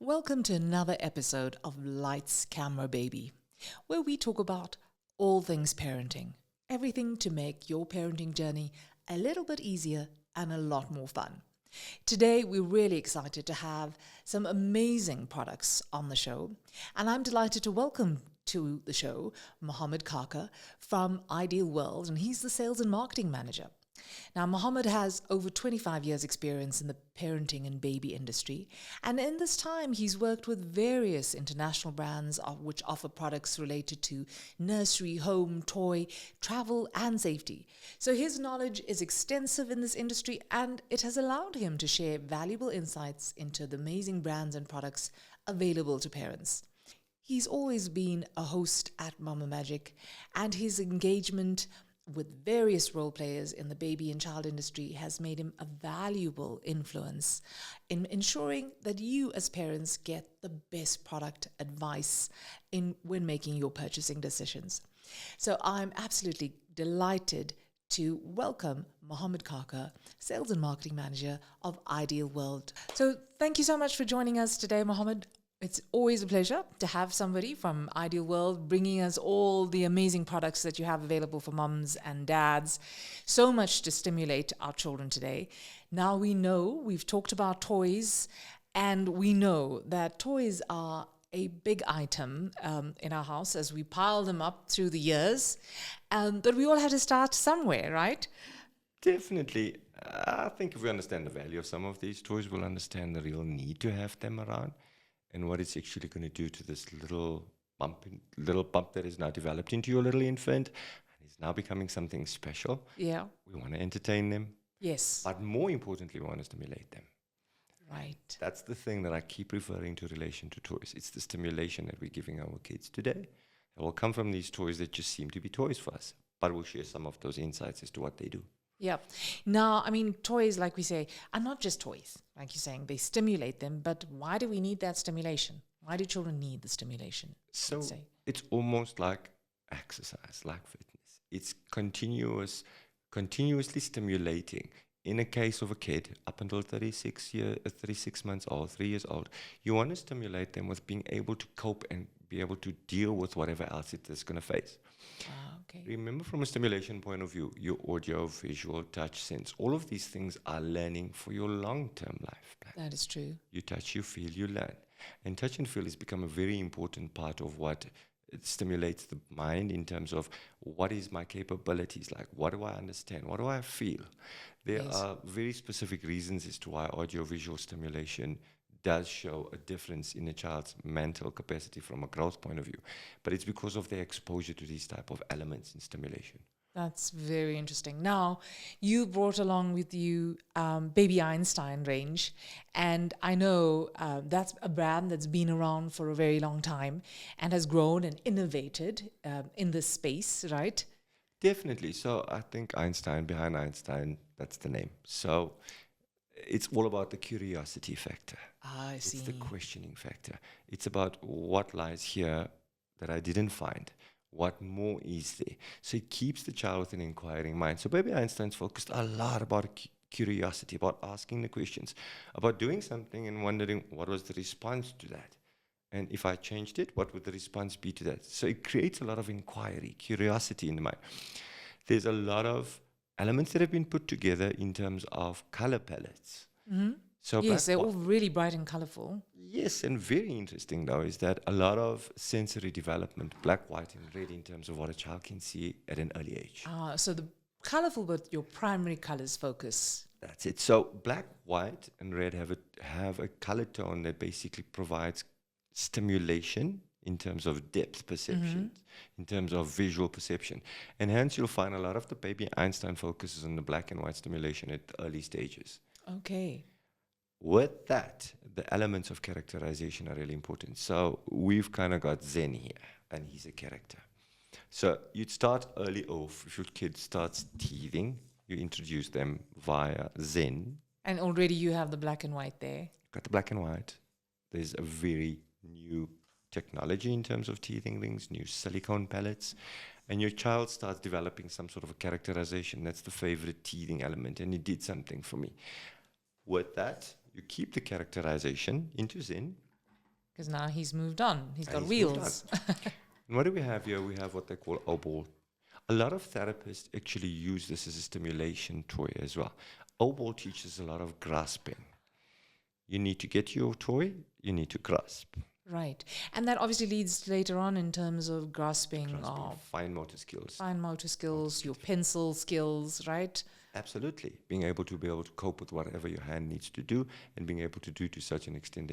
Welcome to another episode of Lights, Camera, Baby, where we talk about all things parenting, everything to make your parenting journey a little bit easier and a lot more fun. Today, we're really excited to have some amazing products on the show, and I'm delighted to welcome to the show Mohammed Kaka from IdealWorld, and he's the Sales and Marketing Manager. Now, Mohammed has over 25 years' experience in the parenting and baby industry, and in this time, he's worked with various international brands which offer products related to nursery, home, toy, travel, and safety. So his knowledge is extensive in this industry, and it has allowed him to share valuable insights into the amazing brands and products available to parents. He's always been a host at Mama Magic, and his engagement with various role players in the baby and child industry has made him a valuable influence in ensuring that you as parents get the best product advice when making your purchasing decisions. So I'm absolutely delighted to welcome Mohammed Kaka, Sales and Marketing Manager of IdealWorld. So thank you so much for joining us today, Mohammed. It's always a pleasure to have somebody from IdealWorld bringing us all the amazing products that you have available for mums and dads. So much to stimulate our children today. Now we know, we've talked about toys, and we know that toys are a big item in our house as we pile them up through the years. But we all have to start somewhere, right? Definitely. I think if we understand the value of some of these toys, we'll understand the real need to have them around and what it's actually going to do to this little bump that is now developed into your little infant and is now becoming something special. Yeah. We want to entertain them. Yes. But more importantly, we want to stimulate them. Right. That's the thing that I keep referring to in relation to toys. It's the stimulation that we're giving our kids today. It will come from these toys that just seem to be toys for us. But we'll share some of those insights as to what they do. Yeah. Now, I mean, toys, like we say, are not just toys. Like you're saying, they stimulate them. But why do we need that stimulation? Why do children need the stimulation? So it's almost like exercise, like fitness. It's continuously stimulating. In a case of a kid, up until 36 months old, 3 years old, you want to stimulate them with being able to cope and be able to deal with whatever else it is going to face. Okay. Remember, from a stimulation point of view, your audio, visual, touch, sense, all of these things are learning for your long-term life. That is true. You touch, you feel, you learn. And touch and feel has become a very important part of what stimulates the mind in terms of what is my capabilities like, what do I understand, what do I feel. There are very specific reasons as to why audio-visual stimulation does show a difference in a child's mental capacity from a growth point of view. But it's because of their exposure to these type of elements in stimulation. That's very interesting. Now, you brought along with you Baby Einstein range, and I know that's a brand that's been around for a very long time and has grown and innovated in this space, right? Definitely. So I think behind Einstein, that's the name. So it's all about the curiosity factor. I see. It's the questioning factor. It's about what lies here that I didn't find. What more is there? So it keeps the child with an inquiring mind. So Baby Einstein's focused a lot about curiosity, about asking the questions, about doing something and wondering what was the response to that. And if I changed it, what would the response be to that? So it creates a lot of inquiry, curiosity in the mind. There's a lot of elements that have been put together in terms of color palettes. Mm-hmm. So yes, they're all really bright and colorful. Yes, and very interesting though is that a lot of sensory development, black, white, and red, in terms of what a child can see at an early age. So the colorful, but your primary colors focus. That's it. So black, white, and red have a color tone that basically provides stimulation in terms of depth perception, in terms of visual perception. And hence you'll find a lot of the Baby Einstein focuses on the black and white stimulation at the early stages. Okay. With that, the elements of characterization are really important. So we've kind of got Zen here, and he's a character. So you'd start early off. If your kid starts teething, you introduce them via Zen. And already you have the black and white there. Got the black and white. There's a very new technology in terms of teething rings, new silicone pellets, and your child starts developing some sort of a characterization. That's the favorite teething element, and it did something for me. With that, you keep the characterization into Zen, because now he's moved on. He's got He's moved wheels. And what do we have here? We have what they call O-ball. A lot of therapists actually use this as a stimulation toy as well. O-ball teaches a lot of grasping. You need to get your toy, you need to grasp. Right. And that obviously leads later on in terms of grasping of Fine motor skills. fine motor skills, your pencil skills, right? Absolutely. Being able to cope with whatever your hand needs to do, and being able to do to such an extent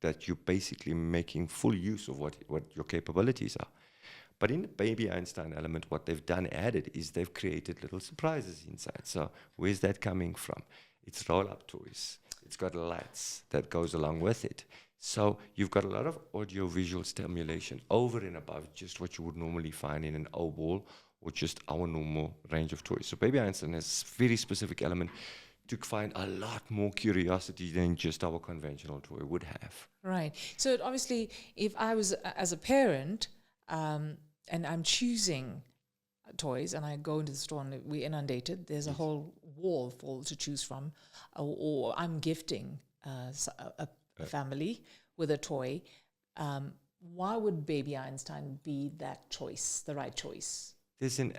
that you're basically making full use of what your capabilities are. But in the Baby Einstein element, what they've added is they've created little surprises inside. So where's that coming from? It's roll-up toys. It's got lights that goes along with it. So you've got a lot of audio-visual stimulation over and above just what you would normally find in an O-ball or just our normal range of toys. So Baby Einstein has a very specific element to find a lot more curiosity than just our conventional toy would have. Right. So obviously, if I was as a parent and I'm choosing toys and I go into the store and we're inundated, there's a whole wall full to choose from, or I'm gifting a family with a toy, why would Baby Einstein be that choice, the right choice?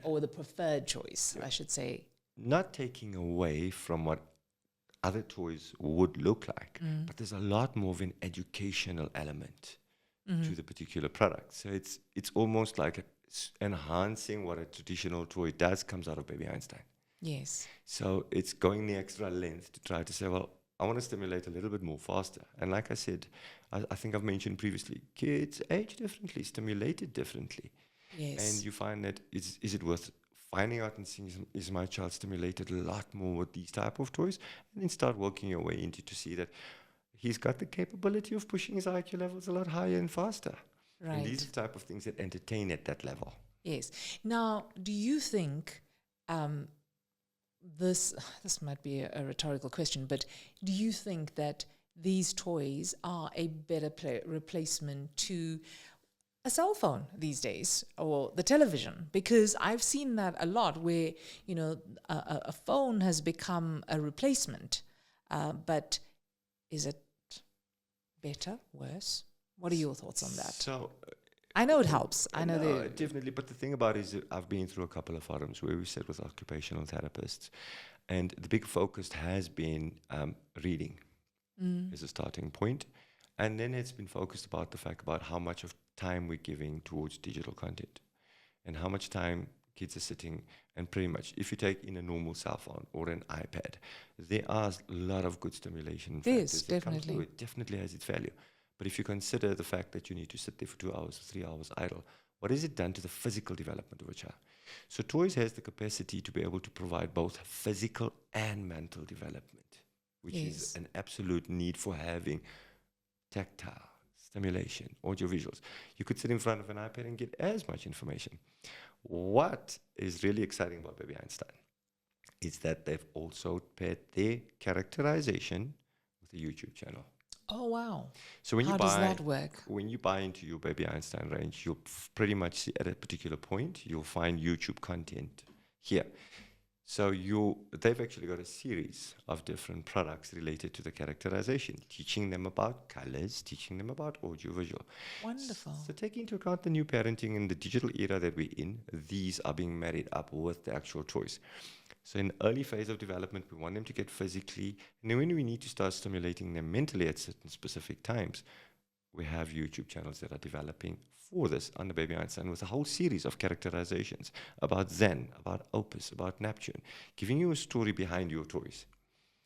Or the preferred choice, I should say. Not taking away from what other toys would look like, but there's a lot more of an educational element to the particular product. So it's almost like enhancing what a traditional toy does comes out of Baby Einstein. Yes. So it's going the extra length to try to say, well, I want to stimulate a little bit more faster. And like I said, I think I've mentioned previously, kids age differently, stimulated differently. Yes. And you find that is it worth finding out and seeing, is my child stimulated a lot more with these type of toys? And then start working your way into to see that he's got the capability of pushing his IQ levels a lot higher and faster. Right. And these are the type of things that entertain at that level. Yes. Now, do you think this might be a rhetorical question, but do you think that these toys are a better replacement to a cell phone these days or the television? Because I've seen that a lot where, a phone has become a replacement, but is it better, worse? What are your thoughts on that? So I know it helps. I know that definitely. But the thing about it is that I've been through a couple of forums where we sat with occupational therapists, and the big focus has been reading as a starting point. And then it's been focused about the fact about how much of time we're giving towards digital content and how much time kids are sitting. And pretty much, if you take in a normal cell phone or an iPad, there are a lot of good stimulation factors that come through. It definitely has its value. But if you consider the fact that you need to sit there for 2 hours, 3 hours idle, what has it done to the physical development of a child? So toys has the capacity to be able to provide both physical and mental development, which is an absolute need for having tactile stimulation, audio visuals. You could sit in front of an iPad and get as much information. What is really exciting about Baby Einstein is that they've also paired their characterization with a YouTube channel. Oh, wow. So when How does that work? When you buy into your Baby Einstein range, you'll pretty much see at a particular point, you'll find YouTube content here. So they've actually got a series of different products related to the characterization, teaching them about colors, teaching them about audiovisual. Wonderful. So taking into account the new parenting and the digital era that we're in, these are being married up with the actual toys. So in the early phase of development, we want them to get physically, and then when we need to start stimulating them mentally at certain specific times, we have YouTube channels that are developing for this under Baby Einstein with a whole series of characterizations about Zen, about Opus, about Neptune, giving you a story behind your toys.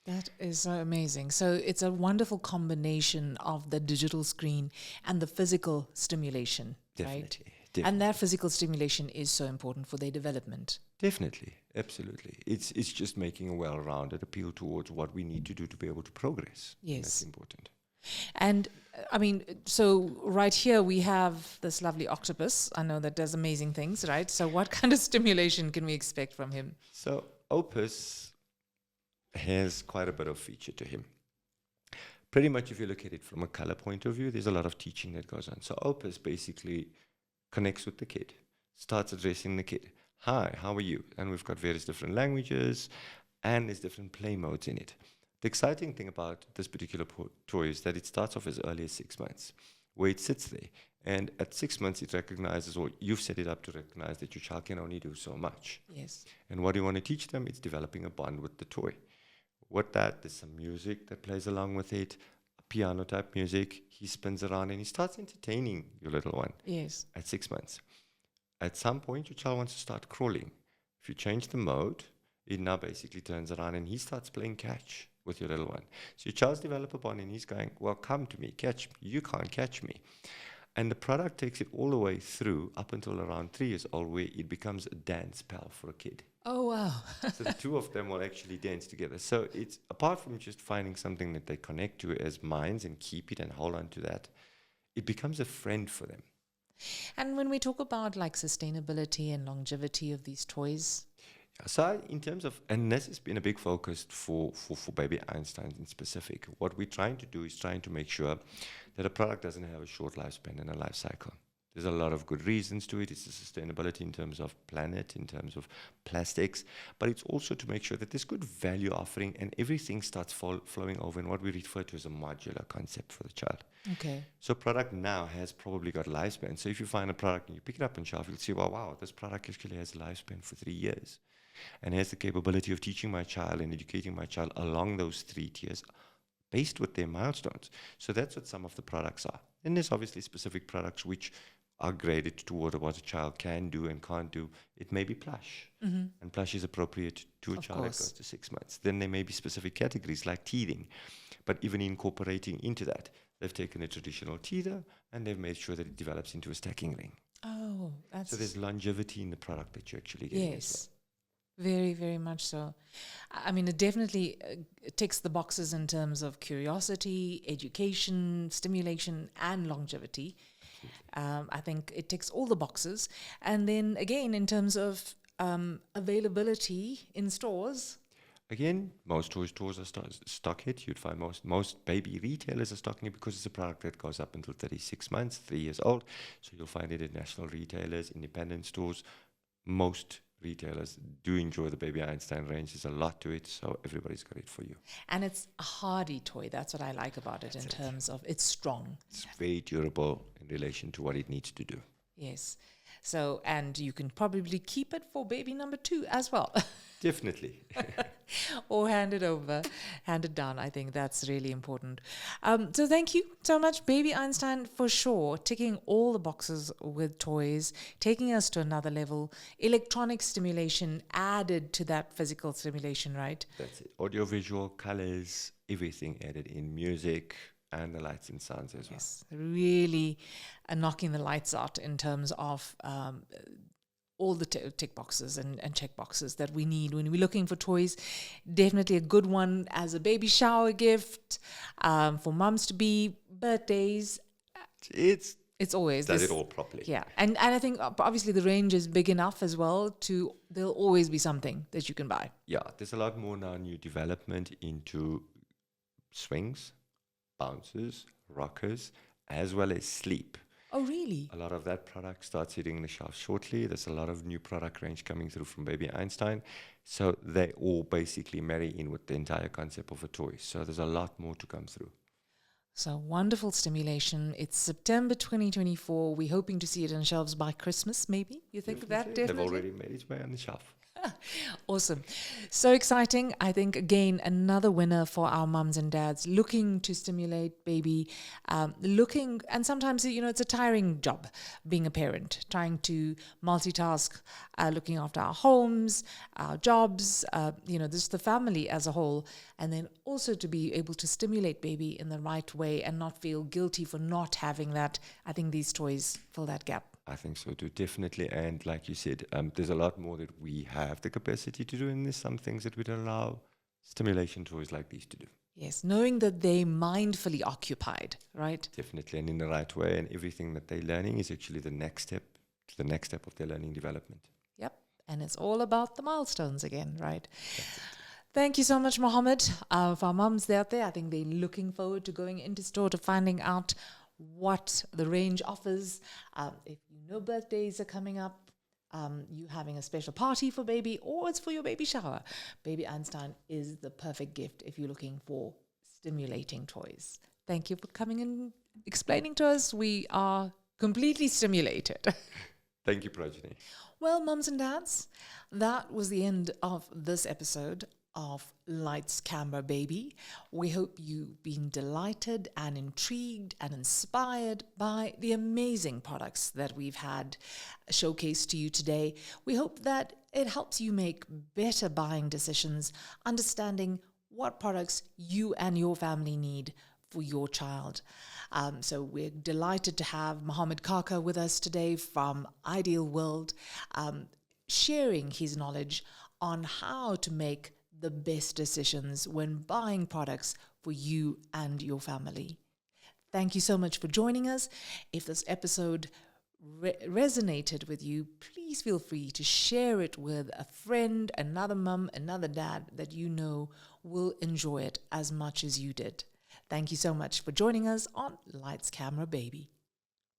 That is so amazing. So it's a wonderful combination of the digital screen and the physical stimulation, right? Definitely. And that physical stimulation is so important for their development. Definitely, absolutely. It's just making a well-rounded appeal towards what we need to do to be able to progress. Yes. That's important. And I mean, so right here we have this lovely octopus. I know that does amazing things, right? So what kind of stimulation can we expect from him? So Opus has quite a bit of feature to him. Pretty much if you look at it from a color point of view, there's a lot of teaching that goes on. So Opus basically connects with the kid, starts addressing the kid. Hi, how are you? And we've got various different languages and there's different play modes in it. The exciting thing about this particular toy is that it starts off as early as 6 months. where it sits there. And at 6 months, it recognizes, or you've set it up to recognize that your child can only do so much. Yes. And what you want to teach them, it's developing a bond with the toy. With that, there's some music that plays along with it, piano type music. He spins around and he starts entertaining your little one. Yes. At 6 months. At some point, your child wants to start crawling. If you change the mode, it now basically turns around and he starts playing catch with your little one. So your child's developed a bond and he's going, well, come to me, catch me. You can't catch me. And the product takes it all the way through up until around 3 years old, where it becomes a dance pal for a kid. Oh, wow. So the two of them will actually dance together. So it's, apart from just finding something that they connect to as minds and keep it and hold on to that, it becomes a friend for them. And when we talk about like sustainability and longevity of these toys, so in terms of, and this has been a big focus for Baby Einstein in specific, what we're trying to do is trying to make sure that a product doesn't have a short lifespan and a life cycle. There's a lot of good reasons to it. It's the sustainability in terms of planet, in terms of plastics, but it's also to make sure that there's good value offering and everything starts flowing over in what we refer to as a modular concept for the child. okay, So product now has probably got lifespan. So if you find a product and you pick it up on shelf, you'll see, well, wow, this product actually has a lifespan for 3 years and has the capability of teaching my child and educating my child along those 3 tiers based with their milestones. So that's what some of the products are. And there's obviously specific products which are graded toward what a child can do and can't do. It may be plush, and plush is appropriate to a Of child course. that goes to 6 months. Then there may be specific categories like teething, but even incorporating into that, they've taken a traditional teether and they've made sure that it develops into a stacking ring. oh, that's So there's longevity in the product that you actually get. yes, very, very much so. I mean, it definitely ticks the boxes in terms of curiosity, education, stimulation, and longevity. I think it ticks all the boxes. And then again, in terms of availability in stores, Again, most toy stores are stock it. You'd find most baby retailers are stocking it because it's a product that goes up until 36 months, 3 years old. So you'll find it at national retailers, independent stores. Most retailers do enjoy the Baby Einstein range. There's a lot to it, so everybody's got it for you. and it's a hardy toy. That's what I like about it in terms of it's strong. It's very durable in relation to what it needs to do. Yes. So, and you can probably keep it for baby number 2 as well. Definitely. Or hand it down. I think that's really important. So thank you so much, Baby Einstein, for sure, ticking all the boxes with toys, taking us to another level. Electronic stimulation added to that physical stimulation, right? That's it. Audiovisual, colors, everything added in, music, and the lights and sounds as well. Yes, really knocking the lights out in terms of all the tick boxes and check boxes that we need when we're looking for toys. Definitely a good one as a baby shower gift, for mums to be, birthdays. It's It's always does this, it all properly. yeah, and I think obviously the range is big enough as well to there'll always be something that you can buy. Yeah, there's a lot more now new development into swings, bounces, rockers, as well as sleep. Oh, really? A lot of that product starts hitting the shelf shortly. There's a lot of new product range coming through from Baby Einstein. So they all basically marry in with the entire concept of a toy. So there's a lot more to come through. So wonderful stimulation. It's September 2024. We're hoping to see it on shelves by Christmas, maybe. You think that They've definitely? already made its way on the shelf. Awesome. So exciting. I think, again, another winner for our mums and dads looking to stimulate baby, and sometimes, it's a tiring job being a parent, trying to multitask, looking after our homes, our jobs, just the family as a whole, and then also to be able to stimulate baby in the right way and not feel guilty for not having that. I think these toys fill that gap. I think so too, definitely. And like you said, there's a lot more that we have the capacity to do, and there's some things that we'd allow stimulation toys like these to do. Yes, knowing that they mindfully occupied, right? Definitely, and in the right way, and everything that they're learning is actually the next step to the next step of their learning development. Yep, and it's all about the milestones again, right? Thank you so much, Mohammed. For our mums out there, I think they're looking forward to going into store to finding out what the range offers. If you know birthdays are coming up, you having a special party for baby, or it's for your baby shower, Baby Einstein is the perfect gift if you're looking for stimulating toys. Thank you for coming and explaining to us. We are completely stimulated. Thank you, Prajani. Well, mums and dads, that was the end of this episode of Lights, Camera, Baby. We hope you've been delighted and intrigued and inspired by the amazing products that we've had showcased to you today. We hope that it helps you make better buying decisions, understanding what products you and your family need for your child. So we're delighted to have Mohammed Kaka with us today from IdealWorld, sharing his knowledge on how to make the best decisions when buying products for you and your family. Thank you so much for joining us. If this episode resonated with you, please feel free to share it with a friend, another mum, another dad that you know will enjoy it as much as you did. Thank you so much for joining us on Lights, Camera, Baby.